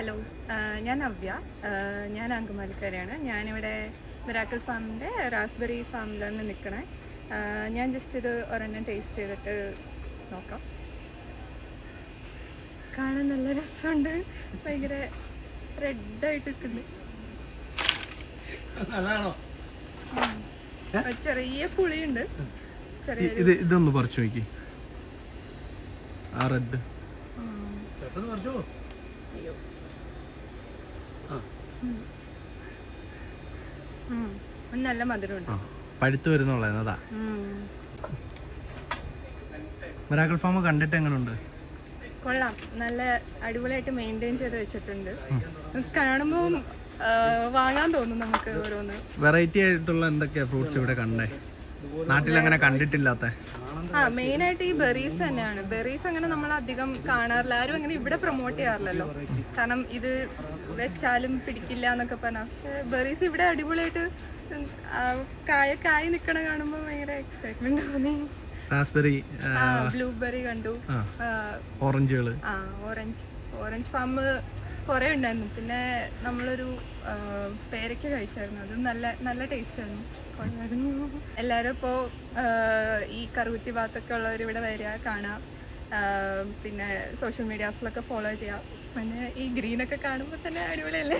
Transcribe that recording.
Hello, ഞാൻ നവ്യ. ഞാൻ അങ്കമാലിക്കാരിയാണ്. ഞാനിവിടെ മിറാക്കിൾ ഫാമിൻ്റെ റാസ്ബെറി ഫാമിലാണ് നിൽക്കണേ. ഞാൻ ജസ്റ്റ് ഇത് ഒരെണ്ണം ടേസ്റ്റ് ചെയ്തിട്ട് നോക്കാം. കാണാൻ നല്ല രസമുണ്ട്, ഭയങ്കര റെഡായിട്ടിട്ടുണ്ട്. ചെറിയ പുളിയുണ്ട്. ഇതൊന്ന് പറിച്ചു നോക്കി. ആ റെഡ് നല്ല മധുരമുണ്ട്. പഴുത്ത് വരുന്നുള്ളതാ. മിറാക്കിൾ ഫാം കണ്ടിട്ട് എങ്ങനെയുണ്ട്? കൊള്ളാം, നല്ല അടിപൊളിയായിട്ട് മെയിൻറ്റെയിൻ ചെയ്ത് വെച്ചിട്ടുണ്ട്. കാണുമ്പോൾ വാങ്ങാൻ തോന്നും നമുക്ക് ഓരോന്ന്. വെറൈറ്റി ആയിട്ടുള്ള എന്തൊക്കെയാ ഫ്രൂട്ട്സ് ഇവിടെ കണ്ടേ? നാട്ടിൽ അങ്ങനെ കണ്ടിട്ടില്ലാത്ത? മെയിനായിട്ട് ഈ ബെറീസ് തന്നെയാണ്. ബെറീസ് അങ്ങനെ നമ്മൾ അധികം കാണാറില്ല, ആരും അങ്ങനെ ഇവിടെ പ്രൊമോട്ട് ചെയ്യാറില്ലല്ലോ. കാരണം ഇത് വെച്ചാലും പിടിക്കില്ല എന്നൊക്കെ പറഞ്ഞാൽ. പക്ഷെ ബെറീസ് ഇവിടെ അടിപൊളിയായിട്ട് കായ നിൽക്കണ കാണുമ്പോൾ ഭയങ്കര എക്സൈറ്റ്മെന്റ് തോന്നി. റാസ്ബെറി, ബ്ലൂബെറി കണ്ടു, ഓറഞ്ചുകള്. ഓറഞ്ച് ഫാം കുറെ ഉണ്ടായിരുന്നു. പിന്നെ നമ്മളൊരു പേരയ്ക്ക കഴിച്ചായിരുന്നു, അത് നല്ല ടേസ്റ്റ് ആയിരുന്നു. എല്ലാവരും ഇപ്പോൾ ഈ കറുകുറ്റി ഭാഗത്തൊക്കെ ഉള്ളവർ ഇവിടെ വരിക, കാണാം. പിന്നെ സോഷ്യൽ മീഡിയാസിലൊക്കെ ഫോളോ ചെയ്യാം. പിന്നെ ഈ ഗ്രീനൊക്കെ കാണുമ്പോൾ തന്നെ അടിപൊളിയല്ലേ?